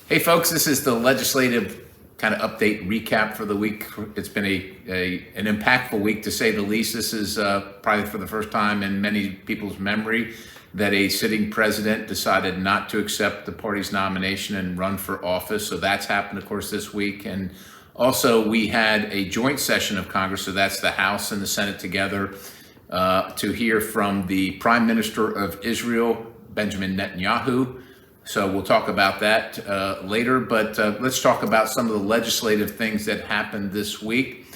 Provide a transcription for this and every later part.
Hey folks, this is the legislative kind of update recap for the week. It's been an impactful week to say the least. This is probably for the first time in many people's memory that a sitting president decided not to accept the party's nomination and run for office. So that's happened, of course, this week. And also we had a joint session of Congress, so that's the House and the Senate together, to hear from the Prime Minister of Israel, Benjamin Netanyahu. So we'll talk about that later, but let's talk about some of the legislative things that happened this week.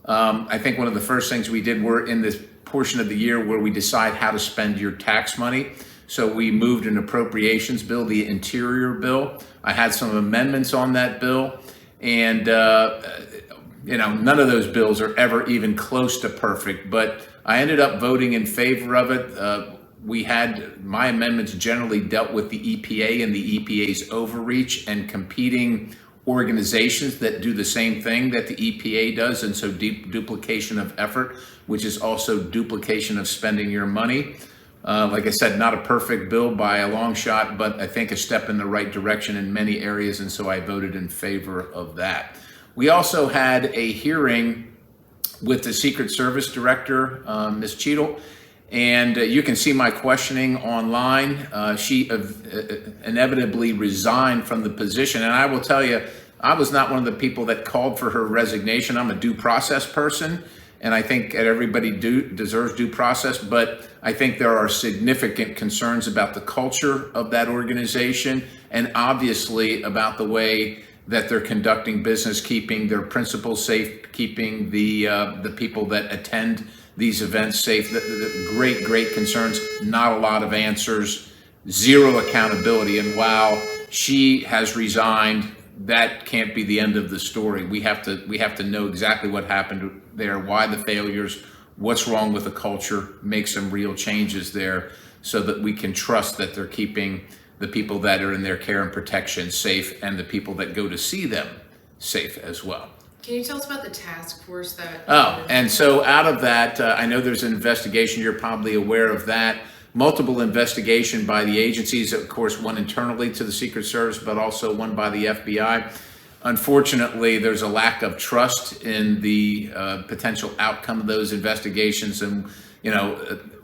I think one of the first things we did were in this portion of the year where we decide how to spend your tax money. So we moved an appropriations bill, the Interior bill. I had some amendments on that bill, and none of those bills are ever even close to perfect, but I ended up voting in favor of it. My amendments generally dealt with the EPA and the EPA's overreach and competing organizations that do the same thing that the EPA does, and so duplication of effort, which is also duplication of spending your money. Like I said, not a perfect bill by a long shot, but I think a step in the right direction in many areas, and so I voted in favor of that. We also had a hearing with the Secret Service Director, Ms. Cheatle, and you can see my questioning online. She inevitably resigned from the position. And I will tell you, I was not one of the people that called for her resignation. I'm a due process person, and I think everybody deserves due process. But I think there are significant concerns about the culture of that organization, and obviously about the way that they're conducting business, keeping their principals safe, keeping the people that attend these events safe. The great concerns, not a lot of answers, zero accountability. And while she has resigned, that can't be the end of the story. We have to know exactly what happened there, why the failures, what's wrong with the culture, make some real changes there so that we can trust that they're keeping the people that are in their care and protection safe, and the people that go to see them safe as well. Can you tell us about the task force that... And so out of that, I know there's an investigation. You're probably aware of that. Multiple investigation by the agencies, of course, one internally to the Secret Service, but also one by the FBI. Unfortunately, there's a lack of trust in the potential outcome of those investigations. And,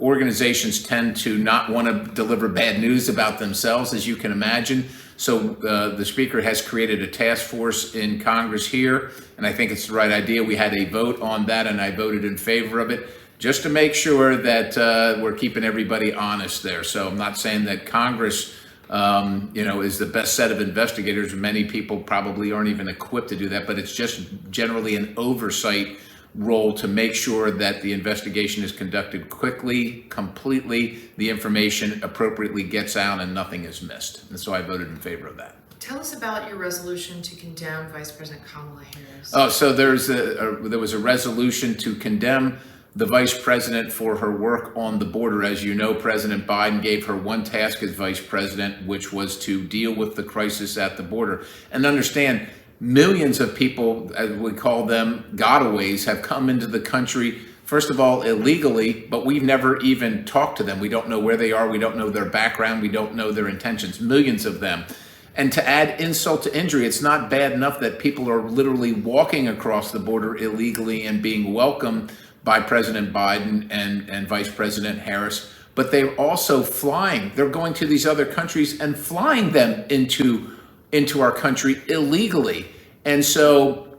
organizations tend to not want to deliver bad news about themselves, as you can imagine. So the Speaker has created a task force in Congress here, and I think it's the right idea. We had a vote on that, and I voted in favor of it, just to make sure that we're keeping everybody honest there. So I'm not saying that Congress, is the best set of investigators. Many people probably aren't even equipped to do that, but it's just generally an oversight role to make sure that the investigation is conducted quickly, completely, the information appropriately gets out, and nothing is missed. And so I voted in favor of that. Tell us about your resolution to condemn Vice President Kamala Harris. Oh, so there was a resolution to condemn the Vice President for her work on the border. As you know, President Biden gave her one task as Vice President, which was to deal with the crisis at the border. And understand, millions of people, as we call them, gotaways, have come into the country, first of all, illegally, but we've never even talked to them. We don't know where they are. We don't know their background. We don't know their intentions. Millions of them. And to add insult to injury, it's not bad enough that people are literally walking across the border illegally and being welcomed by President Biden and Vice President Harris, but they're also flying. They're going to these other countries and flying them into our country illegally. And so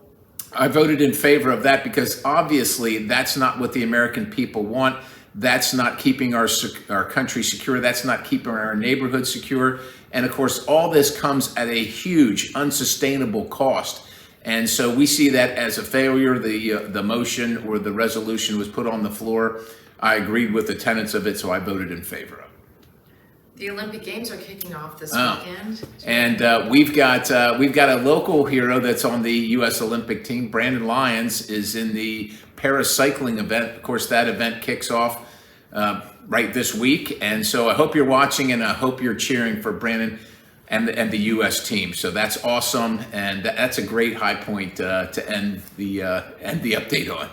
I voted in favor of that, because obviously that's not what the American people want. That's not keeping our country secure. That's not keeping our neighborhood secure. And of course, all this comes at a huge, unsustainable cost. And so we see that as a failure. The motion or the resolution was put on the floor. I agreed with the tenets of it, so I voted in favor of it. The Olympic Games are kicking off this weekend. And we've got a local hero that's on the U.S. Olympic team. Brandon Lyons is in the paracycling event. Of course, that event kicks off right this week. And so I hope you're watching, and I hope you're cheering for Brandon and the U.S. team. So that's awesome, and that's a great high point to end the update on.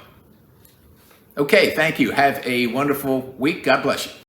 Okay, thank you. Have a wonderful week. God bless you.